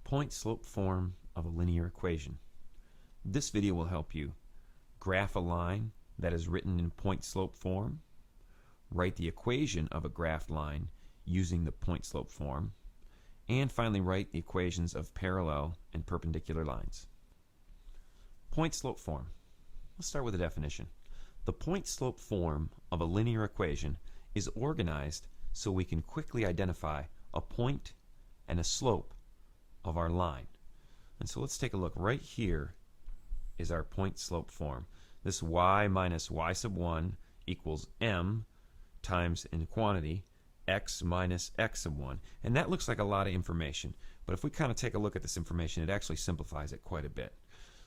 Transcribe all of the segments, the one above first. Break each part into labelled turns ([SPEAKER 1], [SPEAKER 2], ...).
[SPEAKER 1] Point-slope form of a linear equation. This video will help you graph a line that is written in point-slope form, write the equation of a graphed line using the point-slope form, and finally write the equations of parallel and perpendicular lines. Point-slope form. Let's start with a definition. The point-slope form of a linear equation is organized so we can quickly identify a point and a slope of our line. And so let's take a look. Right here is our point-slope form. This y minus y sub 1 equals m times in quantity x minus x sub 1. And that looks like a lot of information, but if we kind of take a look at this information, it actually simplifies it quite a bit.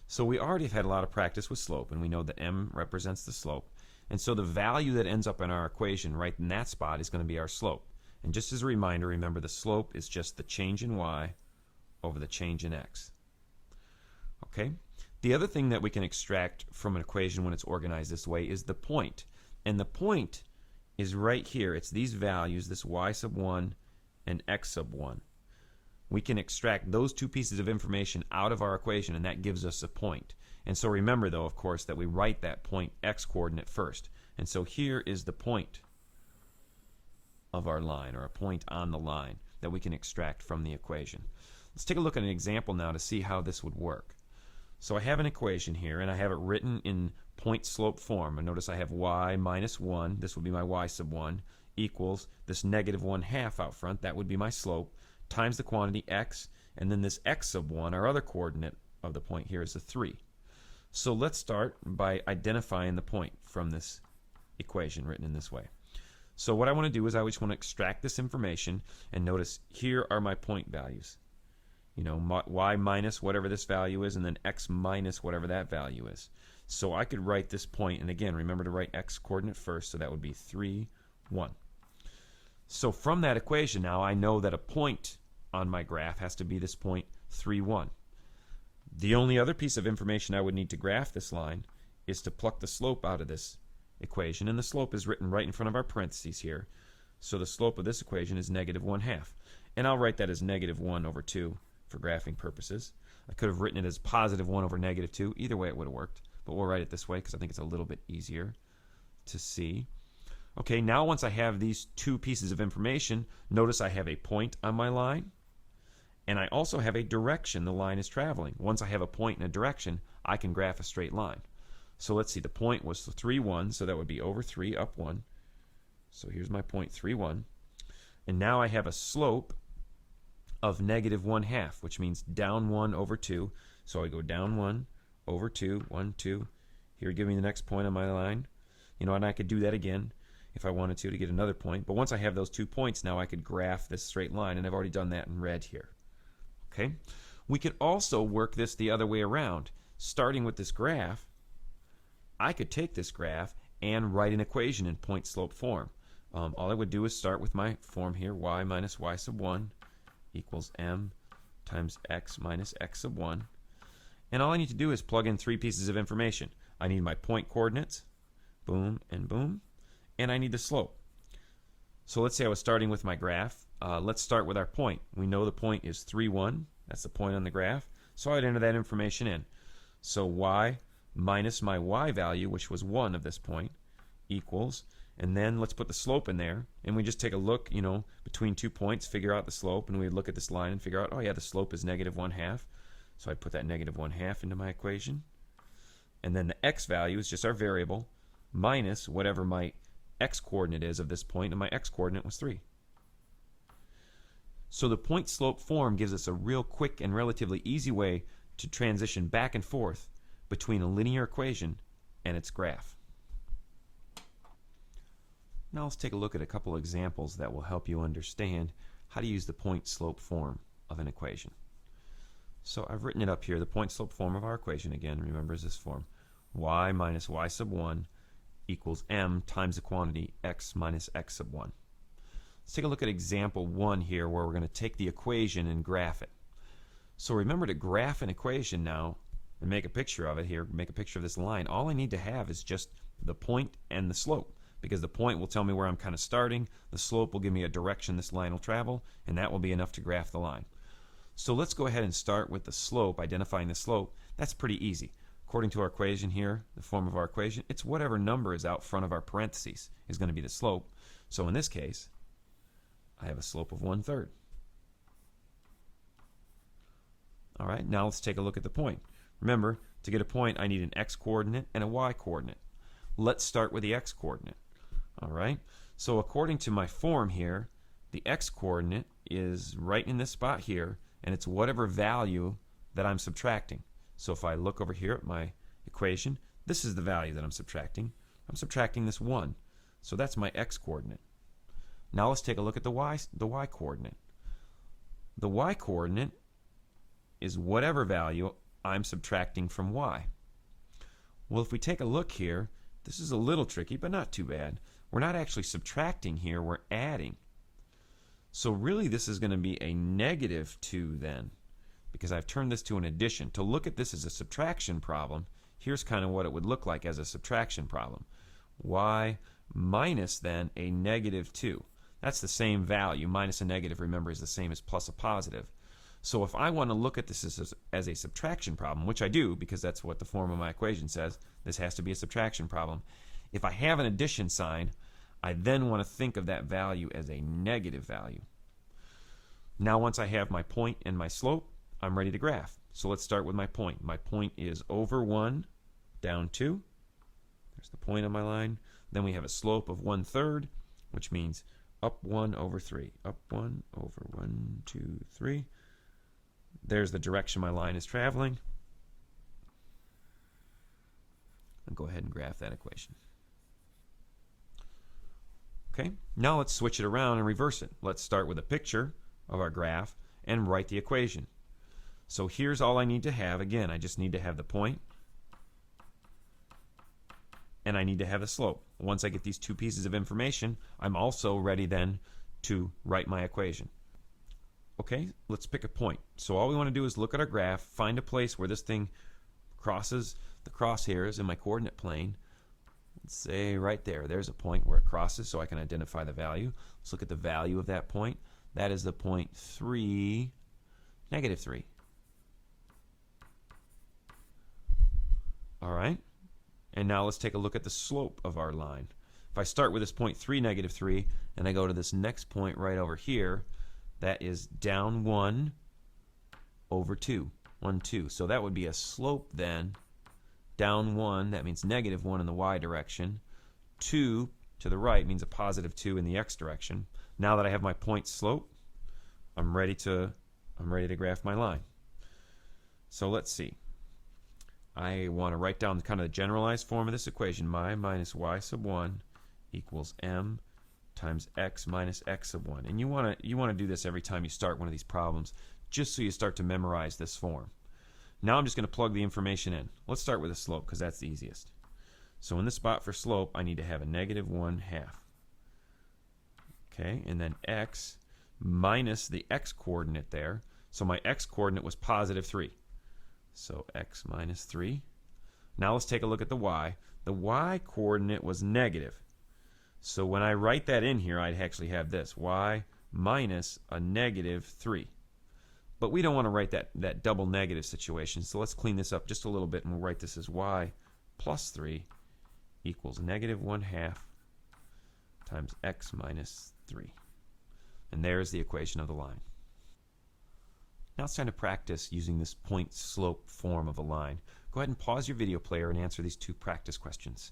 [SPEAKER 1] So we already have had a lot of practice with slope, and we know that m represents the slope. And so the value that ends up in our equation right in that spot is going to be our slope. And just as a reminder, remember the slope is just the change in y over the change in x. Okay? The other thing that we can extract from an equation when it's organized this way is the point. And the point is right here. It's these values, this y sub 1 and x sub 1. We can extract those two pieces of information out of our equation, and that gives us a point. And so remember, though, of course, that we write that point x coordinate first. And so here is the point of our line, or a point on the line, that we can extract from the equation. Let's take a look at an example now to see how this would work. So I have an equation here, and I have it written in point-slope form. And notice I have y minus 1, this would be my y sub 1, equals this negative 1/2 out front, that would be my slope, times the quantity x, and then this x sub 1, our other coordinate of the point here, is a 3. So let's start by identifying the point from this equation written in this way. So what I want to do is I just want to extract this information, and notice here are my point values. You know, y minus whatever this value is, and then x minus whatever that value is. So I could write this point, and again, remember to write x coordinate first, so that would be 3, 1. So from that equation now, I know that a point on my graph has to be this point 3, 1. The only other piece of information I would need to graph this line is to pluck the slope out of this equation, and the slope is written right in front of our parentheses here. So the slope of this equation is negative 1/2. And I'll write that as negative 1 over 2 for graphing purposes. I could have written it as positive 1 over negative 2. Either way it would have worked, but we'll write it this way because I think it's a little bit easier to see. Okay, now once I have these two pieces of information, notice I have a point on my line, and I also have a direction the line is traveling. Once I have a point and a direction, I can graph a straight line. So let's see, the point was 3, 1, so that would be over 3, up 1. So here's my point, 3, 1. And now I have a slope of negative 1/2, which means down 1 over 2. So I go down 1 over 2, 1, 2. Here, give me the next point on my line. You know, and I could do that again if I wanted to get another point. But once I have those 2 points, now I could graph this straight line, and I've already done that in red here. Okay? We could also work this the other way around. Starting with this graph, I could take this graph and write an equation in point-slope form. All I would do is start with my form here, y minus y sub 1 equals m times x minus x sub 1. And all I need to do is plug in 3 pieces of information. I need my point coordinates, boom and boom, and I need the slope. So let's say I was starting with my graph. Let's start with our point. We know the point is 3, 1. That's the point on the graph. So I'd enter that information in. So y minus my y value, which was 1 of this point, equals, and then let's put the slope in there, and we just take a look, you know, between 2 points, figure out the slope, and we'd look at this line and figure out, oh yeah, the slope is negative 1/2. So I'd put that negative 1/2 into my equation. And then the x value is just our variable, minus whatever my x coordinate is of this point, and my x coordinate was 3. So the point-slope form gives us a real quick and relatively easy way to transition back and forth between a linear equation and its graph. Now let's take a look at a couple examples that will help you understand how to use the point-slope form of an equation. So I've written it up here. The point-slope form of our equation, again, remember, is this form. Y minus y sub 1 equals m times the quantity x minus x sub 1. Let's take a look at example 1 here, where we're going to take the equation and graph it. So remember, to graph an equation now and make a picture of it here, make a picture of this line, all I need to have is just the point and the slope. Because the point will tell me where I'm kind of starting, the slope will give me a direction this line will travel, and that will be enough to graph the line. So let's go ahead and start with the slope, identifying the slope. That's pretty easy. According to our equation here, the form of our equation, it's whatever number is out front of our parentheses is going to be the slope. So in this case, I have a slope of 1/3. All right, now let's take a look at the point. Remember, to get a point, I need an x-coordinate and a y-coordinate. Let's start with the x-coordinate. All right, so according to my form here, the x-coordinate is right in this spot here, and it's whatever value that I'm subtracting. So if I look over here at my equation, this is the value that I'm subtracting. I'm subtracting this 1. So that's my x-coordinate. Now let's take a look at the y-coordinate. The y-coordinate is whatever value I'm subtracting from y. Well, if we take a look here, this is a little tricky, but not too bad. We're not actually subtracting here, we're adding. So really this is going to be a -2 then, because I've turned this to an addition. To look at this as a subtraction problem, here's kind of what it would look like as a subtraction problem. Y minus then a -2. That's the same value. Minus a negative, remember, is the same as plus a positive. So if I want to look at this as a subtraction problem, which I do because that's what the form of my equation says, this has to be a subtraction problem. If I have an addition sign, I then want to think of that value as a negative value. Now once I have my point and my slope, I'm ready to graph. So let's start with my point. My point is over 1, down 2. There's the point on my line. Then we have a slope of 1/3, which means up 1 over 3. Up 1 over 1, 2, 3. There's the direction my line is traveling. I'll go ahead and graph that equation. Okay, now let's switch it around and reverse it. Let's start with a picture of our graph and write the equation. So here's all I need to have. Again, I just need to have the point and I need to have the slope. Once I get these two pieces of information, I'm also ready then to write my equation. Okay, let's pick a point. So all we want to do is look at our graph, find a place where this thing crosses the crosshairs in my coordinate plane. Let's say right there. There's a point where it crosses so I can identify the value. Let's look at the value of that point. That is the point 3, -3. All right, and now let's take a look at the slope of our line. If I start with this point 3, -3, and I go to this next point right over here, that is down 1 over 2. 1, 2. So that would be a slope then. Down 1, that means -1 in the y direction. 2 to the right means a +2 in the x direction. Now that I have my point slope, I'm ready to graph my line. So let's see. I want to write down kind of the generalized form of this equation. My minus y sub 1 equals m times x minus x sub 1. And you want to do this every time you start one of these problems, just so you start to memorize this form. Now I'm just going to plug the information in. Let's start with the slope because that's the easiest. So in this spot for slope, I need to have a -1/2. Okay, and then x minus the x coordinate there. So my x coordinate was +3. So x minus 3. Now let's take a look at the y. The y coordinate was negative. So when I write that in here, I'd actually have this, y minus a -3. But we don't want to write that double negative situation, so let's clean this up just a little bit, and we'll write this as y plus 3 equals -1/2 times x minus 3. And there's the equation of the line. Now it's time to practice using this point-slope form of a line. Go ahead and pause your video player and answer these two practice questions.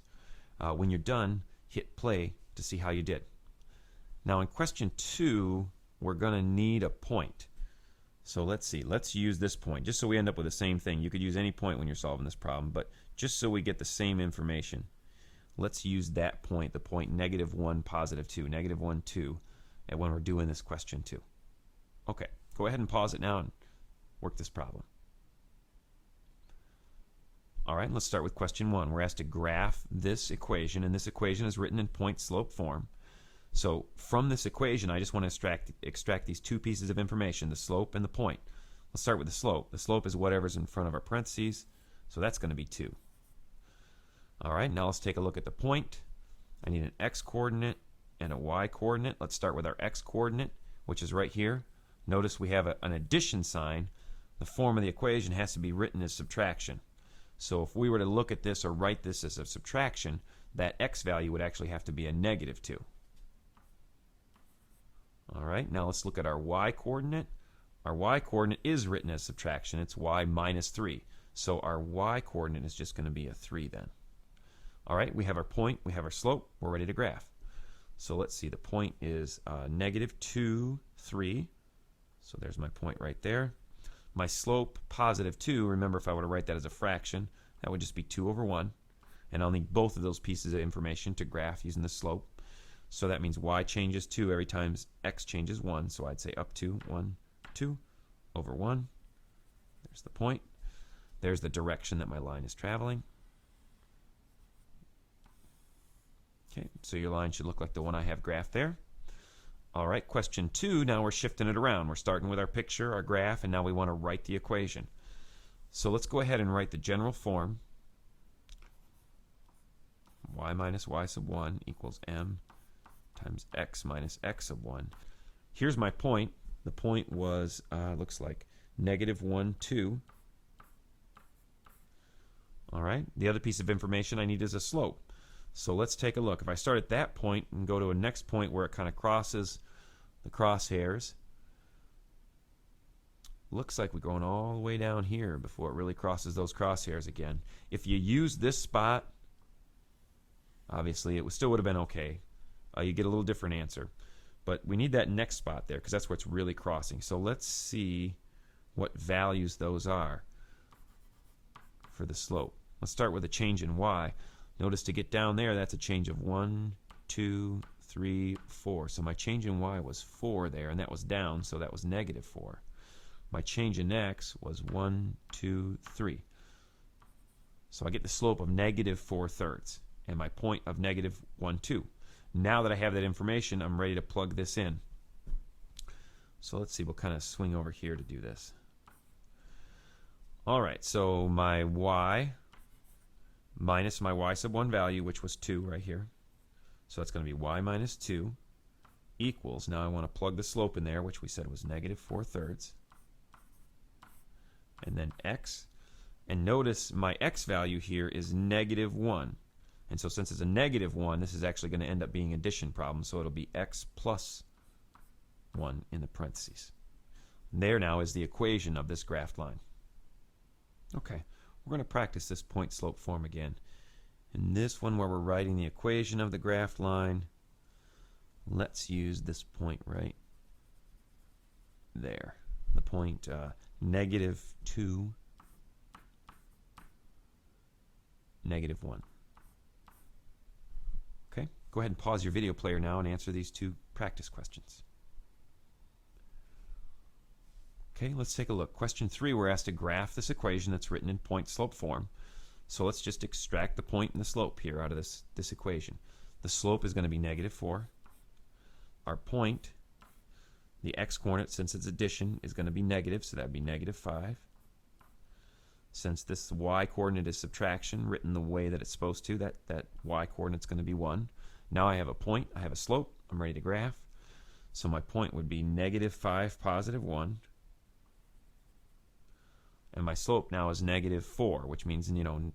[SPEAKER 1] When you're done, hit play to see how you did. Now in question 2, we're going to need a point. So let's see, let's use this point, just so we end up with the same thing. You could use any point when you're solving this problem, but just so we get the same information, let's use that point, the point -1, +2, -1, 2, and when we're doing this question 2. Okay, go ahead and pause it now and work this problem. All right, let's start with question 1. We're asked to graph this equation, and this equation is written in point-slope form. So from this equation, I just want to extract these two pieces of information, the slope and the point. Let's start with the slope. The slope is whatever's in front of our parentheses, so that's going to be 2. All right, now let's take a look at the point. I need an x-coordinate and a y-coordinate. Let's start with our x-coordinate, which is right here. Notice we have an addition sign. The form of the equation has to be written as subtraction. So if we were to look at this or write this as a subtraction, that x value would actually have to be a negative 2. All right, now let's look at our y coordinate. Our y coordinate is written as subtraction. It's y minus 3. So our y coordinate is just going to be a 3 then. All right, we have our point, we have our slope, we're ready to graph. So let's see, the point is negative 2, 3. So there's my point right there. My slope, positive 2. Remember, if I were to write that as a fraction, that would just be 2 over 1. And I'll need both of those pieces of information to graph using the slope. So that means y changes 2 every time x changes 1. So I'd say up to 1, 2 over 1. There's the point. There's the direction that my line is traveling. Okay, so your line should look like the one I have graphed there. All right, question 2, now we're shifting it around. We're starting with our picture, our graph, and now we want to write the equation. So let's go ahead and write the general form. Y minus y sub 1 equals m times x minus x sub 1. Here's my point. The point was, looks like negative 1, 2. All right, the other piece of information I need is a slope. So let's take a look. If I start at that point and go to a next point where it kind of crosses the crosshairs, looks like we're going all the way down here before it really crosses those crosshairs again. If you use this spot, obviously it still would have been okay. You get a little different answer. But we need that next spot there because that's where it's really crossing. So let's see what values those are for the slope. Let's start with a change in y. Notice to get down there, that's a change of 1, 2, 3, 4. So my change in y was 4 there, and that was down, so that was negative 4. My change in x was 1, 2, 3. So I get the slope of negative 4/3, and my point of negative 1, 2. Now that I have that information, I'm ready to plug this in. So let's see, we'll kind of swing over here to do this. All right, so my y minus my y sub 1 value, which was 2 right here. So that's going to be y minus 2 equals, now I want to plug the slope in there, which we said was negative 4/3. And then x. And notice my x value here is negative 1. And so since it's a negative 1, this is actually going to end up being an addition problem. So it'll be x plus 1 in the parentheses. And there now is the equation of this graphed line. Okay. We're going to practice this point slope form again. In this one where we're writing the equation of the graphed line, let's use this point right there. The point negative 2, negative 1. Okay, go ahead and pause your video player now and answer these 2 practice questions. Okay, let's take a look. Question 3, we're asked to graph this equation that's written in point slope form. So let's just extract the point and the slope here out of this equation. The slope is going to be negative 4. Our point, the x-coordinate, since it's addition, is going to be negative, so that would be negative 5. Since this y-coordinate is subtraction, written the way that it's supposed to, that y-coordinate is going to be 1. Now I have a point, I have a slope, I'm ready to graph. So my point would be negative 5, positive 1. And my slope now is negative 4, which means,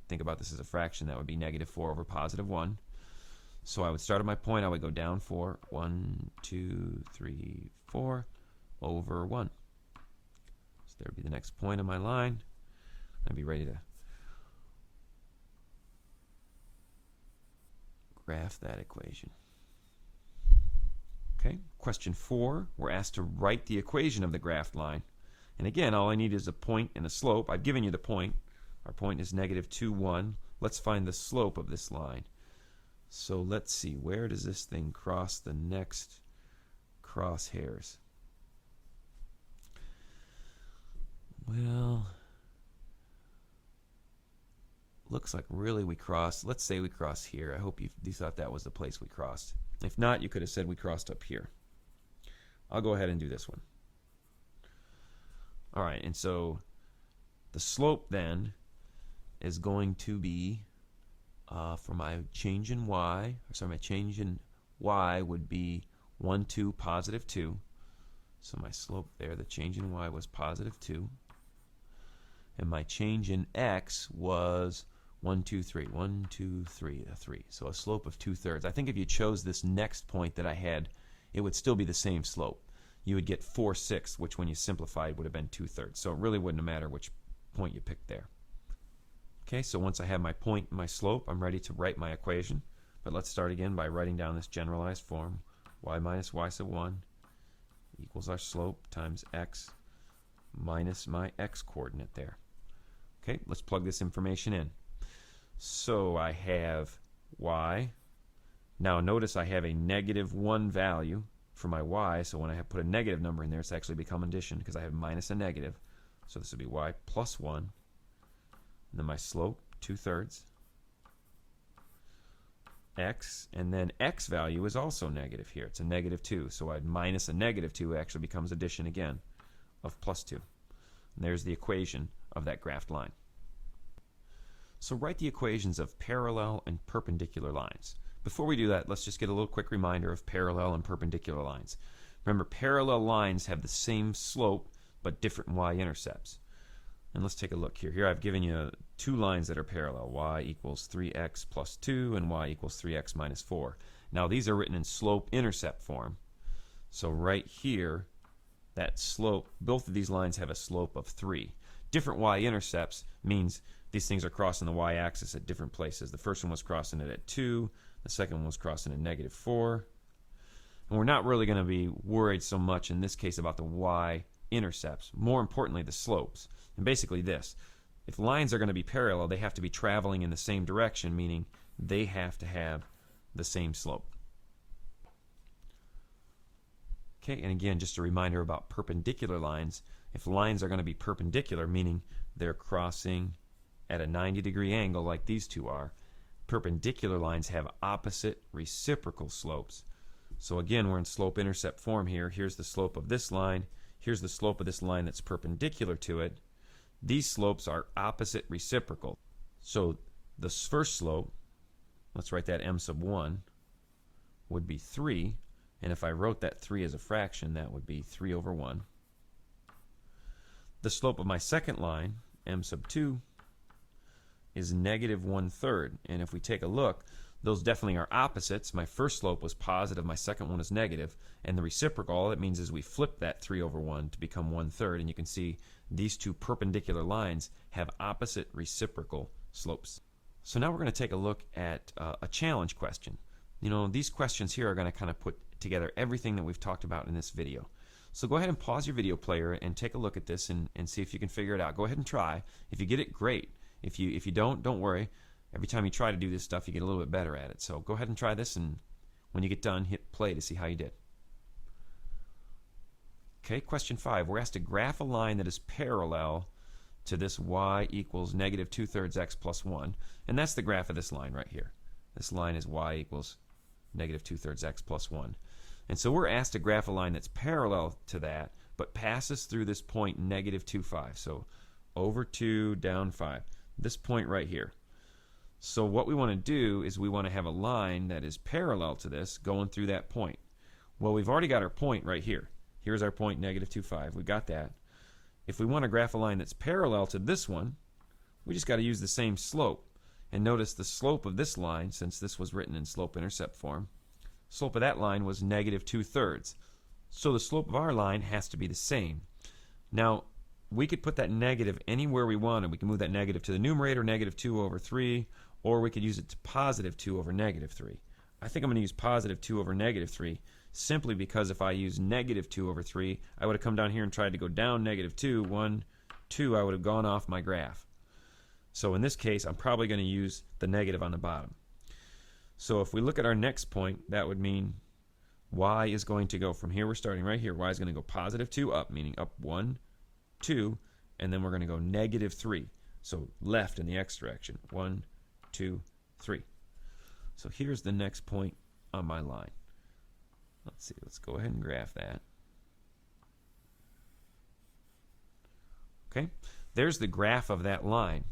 [SPEAKER 1] think about this as a fraction, that would be negative 4 over positive 1. So I would start at my point, I would go down 4, 1, 2, 3, 4, over 1. So there would be the next point on my line. I'd be ready to graph that equation. Okay, question 4, we're asked to write the equation of the graphed line. And again, all I need is a point and a slope. I've given you the point. Our point is negative 2, 1. Let's find the slope of this line. So let's see, where does this thing cross the next crosshairs? Well, looks like really we crossed. Let's say we crossed here. I hope you thought that was the place we crossed. If not, you could have said we crossed up here. I'll go ahead and do this one. All right, and so the slope then is going to be, for my change in y, my change in y would be 1, 2, positive 2. So my slope there, the change in y was positive 2. And my change in x was 1, 2, 3. 1, 2, 3, 3. So a slope of 2/3. I think if you chose this next point that I had, it would still be the same slope. You would get 4/6, which when you simplified would have been 2/3. So it really wouldn't matter which point you picked there. Okay, so once I have my point and my slope, I'm ready to write my equation. But let's start again by writing down this generalized form. Y minus y sub 1 equals our slope times x minus my x coordinate there. Okay, let's plug this information in. So I have y. Now notice I have a -1 value for my y, so when I put a negative number in there, it's actually become addition because I have minus a negative. So this would be y plus 1. And then my slope, 2/3. X, and then x value is also negative here. It's a -2. So I'd minus a -2 actually becomes addition again of +2. And there's the equation of that graphed line. So write the equations of parallel and perpendicular lines. Before we do that, let's just get a little quick reminder of parallel and perpendicular lines. Remember, parallel lines have the same slope but different y-intercepts. And let's take a look here. Here I've given you two lines that are parallel. Y equals 3x plus 2 and y equals 3x minus 4. Now these are written in slope-intercept form. So right here, that slope, both of these lines have a slope of 3. Different y-intercepts means these things are crossing the y-axis at different places. The first one was crossing it at 2. The second one was crossing at -4. And we're not really going to be worried so much in this case about the y-intercepts. More importantly, the slopes. And basically this. If lines are going to be parallel, they have to be traveling in the same direction, meaning they have to have the same slope. Okay, and again, just a reminder about perpendicular lines. If lines are going to be perpendicular, meaning they're crossing at a 90-degree angle like these two are, perpendicular lines have opposite reciprocal slopes. So again, we're in slope-intercept form here. Here's the slope of this line. Here's the slope of this line that's perpendicular to it. These slopes are opposite reciprocal. So this first slope, let's write that m sub 1, would be 3. And if I wrote that 3 as a fraction, that would be 3 over 1. The slope of my second line, m sub 2, is -1/3. And if we take a look, those definitely are opposites. My first slope was positive, my second one is negative. And the reciprocal, all it means is we flip that 3 over 1 to become 1/3. And you can see these two perpendicular lines have opposite reciprocal slopes. So now we're going to take a look at a challenge question. You know, these questions here are going to kind of put together everything that we've talked about in this video. So go ahead and pause your video player and take a look at this and see if you can figure it out. Go ahead and try. If you get it, great. If you don't worry. Every time you try to do this stuff, you get a little bit better at it. So go ahead and try this, and when you get done, hit play to see how you did. Okay, question 5. We're asked to graph a line that is parallel to this y equals -2/3 x plus 1. And that's the graph of this line right here. This line is y equals -2/3 x plus 1. And so we're asked to graph a line that's parallel to that, but passes through this point -2, 5. So over 2, down 5. This point right here. So what we want to do is we want to have a line that is parallel to this going through that point. Well, we've already got our point right here. Here's our point, -2, 5. We got that. If we want to graph a line that's parallel to this one, we just got to use the same slope. And notice the slope of this line, since this was written in slope-intercept form, slope of that line was -2/3. So the slope of our line has to be the same. Now, we could put that negative anywhere we wanted. We can move that negative to the numerator, -2 over 3, or we could use it to +2 over -3. I think I'm going to use +2 over -3 simply because if I use -2 over 3, I would have come down here and tried to go down -2, 1, 2, I would have gone off my graph. So in this case, I'm probably going to use the negative on the bottom. So if we look at our next point, that would mean y is going to go from here, we're starting right here, y is going to go +2 up, meaning up 1, 2, and then we're going to go -3. So left in the x direction, 1, 2, 3. So here's the next point on my line. Let's see, let's go ahead and graph that. Okay, there's the graph of that line.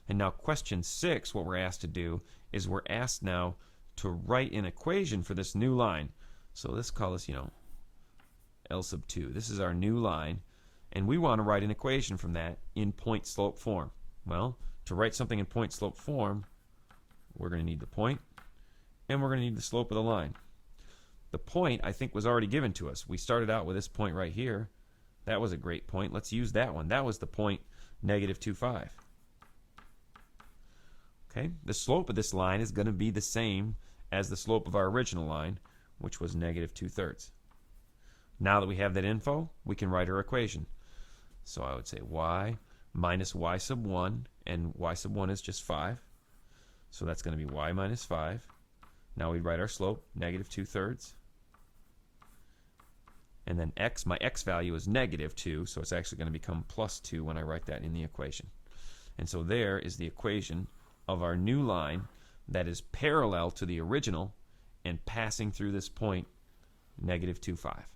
[SPEAKER 1] And now question 6, what we're asked to do is we're asked now to write an equation for this new line. So let's call this, L sub 2. This is our new line, and we want to write an equation from that in point-slope form. Well, to write something in point-slope form, we're going to need the point, and we're going to need the slope of the line. The point, I think, was already given to us. We started out with this point right here. That was a great point. Let's use that one. That was the point negative 2, 5. Okay, the slope of this line is going to be the same as the slope of our original line, which was negative 2/3. Now that we have that info, we can write our equation. So I would say y minus y sub 1, and y sub 1 is just 5. So that's going to be y minus 5. Now we write our slope, negative 2/3. And then x, my x value is negative 2, so it's actually going to become plus 2 when I write that in the equation. And so there is the equation of our new line that is parallel to the original and passing through this point, negative 2, 5.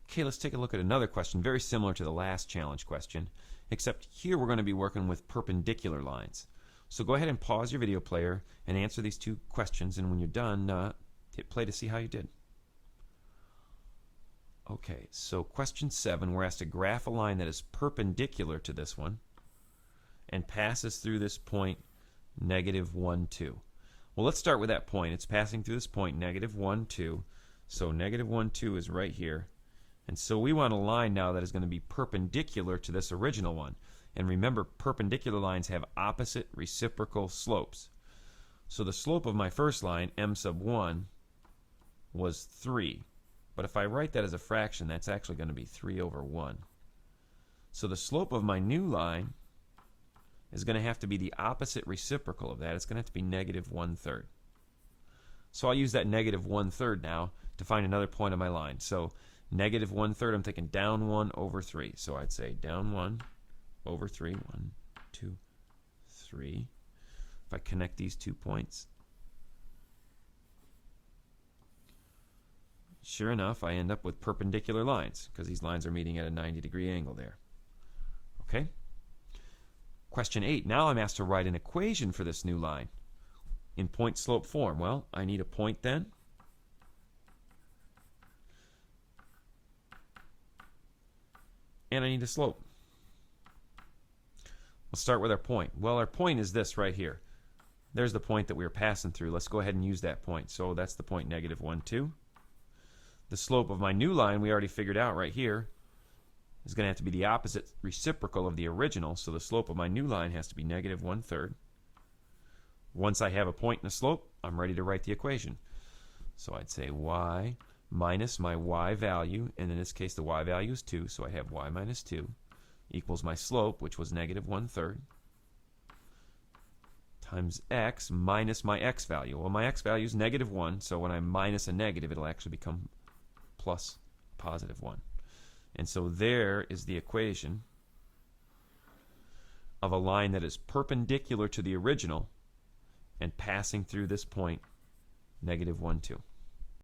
[SPEAKER 1] Okay, let's take a look at another question very similar to the last challenge question, except here we're going to be working with perpendicular lines. So go ahead and pause your video player and answer these two questions, and when you're done, hit play to see how you did. Okay, so question 7, we're asked to graph a line that is perpendicular to this one and passes through this point, negative 1, 2. Well, let's start with that point. It's passing through this point, negative 1, 2. So negative 1, 2 is right here. And so we want a line now that is going to be perpendicular to this original one. And remember, perpendicular lines have opposite reciprocal slopes. So the slope of my first line, m sub 1, was 3. But if I write that as a fraction, that's actually going to be 3 over 1. So the slope of my new line is going to have to be the opposite reciprocal of that. It's going to have to be negative 1/3. So I'll use that negative 1/3 now to find another point on my line. So negative 1/3, I'm thinking down 1 over 3. So I'd say down 1 over 3. 1, 2, 3. If I connect these 2 points, sure enough, I end up with perpendicular lines because these lines are meeting at a 90-degree angle there. Okay? Question 8. Now I'm asked to write an equation for this new line in point-slope form. Well, I need a point then. And I need a slope. We'll start with our point. Well, our point is this right here. There's the point that we were passing through. Let's go ahead and use that point. So that's the point negative 1, 2. The slope of my new line we already figured out right here is going to have to be the opposite reciprocal of the original, so the slope of my new line has to be negative 1/3. Once I have a point and a slope, I'm ready to write the equation. So I'd say y minus my y value, and in this case the y value is 2, so I have y minus 2, equals my slope, which was negative 1/3, times x minus my x value. Well, my x value is negative 1, so when I minus a negative, it'll actually become plus positive 1. And so there is the equation of a line that is perpendicular to the original and passing through this point, negative 1, 2.